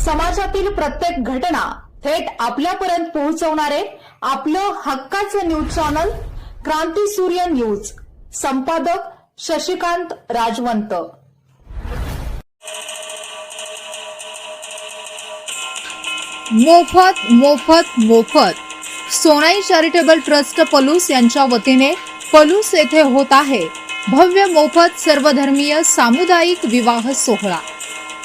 समाजातील प्रत्येक घटना थेट आपल्यापर्यंत पोहोचवणारे आपलं हक्काचं न्यूज चॅनल क्रांती सूर्य न्यूज। संपादक शशिकांत राजवंत। मोफत मोफत मोफत सोनाई चॅरिटेबल ट्रस्ट पलूस यांच्या वतीने पलूस येथे होत आहे भव्य मोफत सर्वधर्मीय सामुदायिक विवाह सोहळा।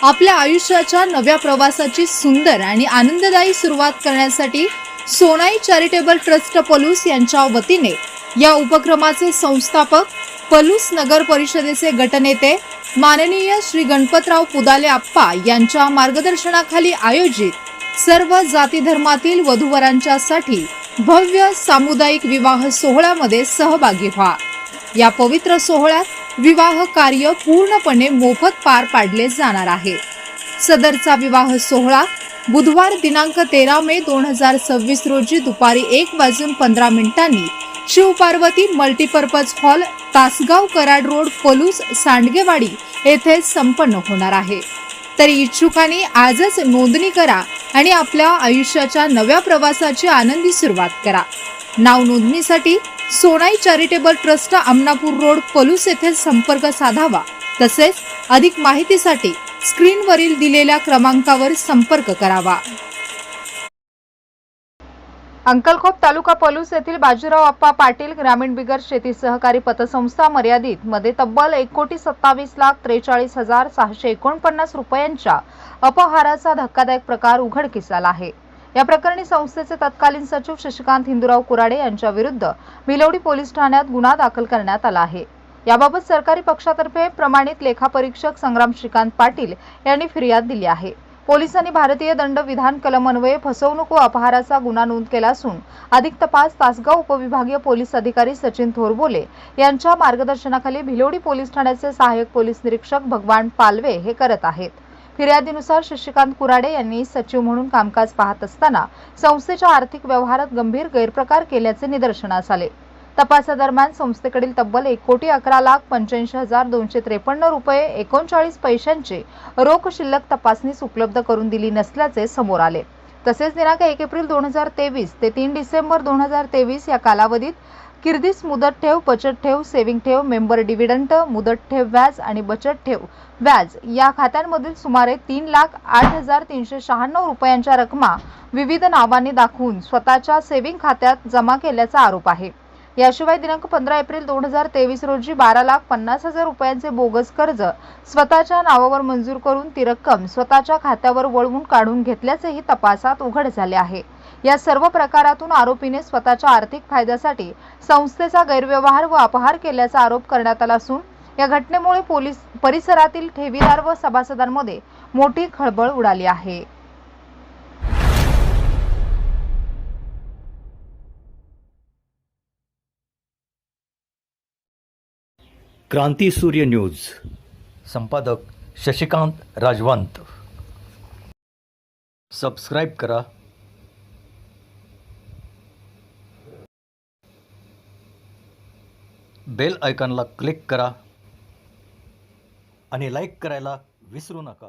आपल्या आयुष्याच्या नव्या प्रवासाची सुंदर आणि आनंददायी सुरुवात करण्यासाठी सोनाई चॅरिटेबल ट्रस्ट पलूस यांच्या वतीने या उपक्रमाचे संस्थापक पलूस नगर परिषदेचे गटनेते माननीय श्री गणपतराव पुदाले आप्पा यांच्या मार्गदर्शनाखाली आयोजित सर्व जाती धर्मातील वधूवरांच्यासाठी भव्य सामुदायिक विवाह सोहळ्यामध्ये सहभागी व्हा। या पवित्र सोहळ्यात विवाह कार्य पूर्णपणे मोफत पार पाडले जाणार आहे। सदरचा विवाह सोहळा बुधवार दिनांक 13 मे 2026 रोजी दुपारी 1:15 Shivparvati multipurpose hall, Tasgaon Karad road, Palus, Sandgewadi येथे संपन्न होणार आहे। तरी इच्छुकांनी आजच नोंदणी करा आणि आपल्या आयुष्याच्या नव्या प्रवासाची आनंदी सुरुवात करा। नाव नोंदणीसाठी Sonai charitable trust Amanapur road, Palus येथे संपर्क साधावा। तसेच अधिक माहितीसाठी स्क्रीनवरील दिलेल्या क्रमांकावर संपर्क करावा। अंकलखोप तालुका पलूस येथील बाजीराव आप्पा पाटील ग्रामीण बिगर शेती सहकारी पतसंस्था मर्यादित मध्ये तब्बल 1,27,43,649 रुपयांच्या अपहाराचा धक्कादायक प्रकार उघडकीस आला आहे। या प्रकरणी संस्थेचे तत्कालीन सचिव शशिकांत हिंदूराव कुराडे यांच्या विरुद्ध भिलवडी पोलीस ठाण्यात गुन्हा दाखल करण्यात आला आहे। याबाबत सरकारी पक्षातर्फे प्रमाणित लेखापरीक्षक संग्राम श्रीकांत पाटील यांनी फिर्याद दिली आहे। पोलिसांनी भारतीय दंड विधान कलम अन्वये फसवणूक व अपहाराचा गुन्हा नोंद केला असून अधिक तपास तासगाव उपविभागीय पोलीस अधिकारी सचिन थोरबोले यांच्या मार्गदर्शनाखाली भिलवडी पोलीस ठाण्याचे सहाय्यक पोलीस निरीक्षक भगवान पालवे हे करत आहेत। फिर्यादीनुसार शशिकांत कुराडे यांनी सचिव म्हणून कामकाज पाहत असताना संस्थेच्या आर्थिक व्यवहारात गंभीर गैरप्रकार केल्याचे निदर्शनास आले। तपासादरम्यान संस्थेकडील तब्बल 1,85,85,253 रुपये 39 पैशांची रोख शिल्लक तपासणीस उपलब्ध करून दिली नसल्याचे समोर आले। तसेच दिनांक 1 एप्रिल 2023 ते 3 डिसेंबर 2023 या कालावधीत किर्दिस मुदत ठेव, बचत ठेव, सेव्हिंग ठेव, मेंबर डिव्हिडंड, मुदत ठेव व्याज आणि बचत ठेव व्याज या खात्यांमधील सुमारे 3,08,396 रुपयांच्या रकमा विविध नावांनी दाखवून स्वतःच्या सेव्हिंग खात्यात जमा केल्याचा आरोप आहे। याशिवाय दिनांक 15 एप्रिल 2023 रोजी 12,50,000 रुपयांचे बोगस कर्ज स्वतःच्या नावावर मंजूर करून ती रक्कम स्वतःच्या खात्यावर वळवून काढून घेतल्याचेही तपासात उघड झाले आहे। या सर्व प्रकारातून आरोपीने स्वतःच्या आर्थिक फायद्यासाठी संस्थेचा गैरव्यवहार व अपहार केल्याचा आरोप करण्यात आला असून या घटनेमुळे परिसरातील ठेवीदार व सभासदांमध्ये मोठी खळबळ उडाली आहे। क्रांती सूर्य न्यूज। संपादक शशिकांत राजवंत। सबस्क्राइब करा, बेल आयकॉनला क्लिक करा आणि लाईक करायला विसरू नका।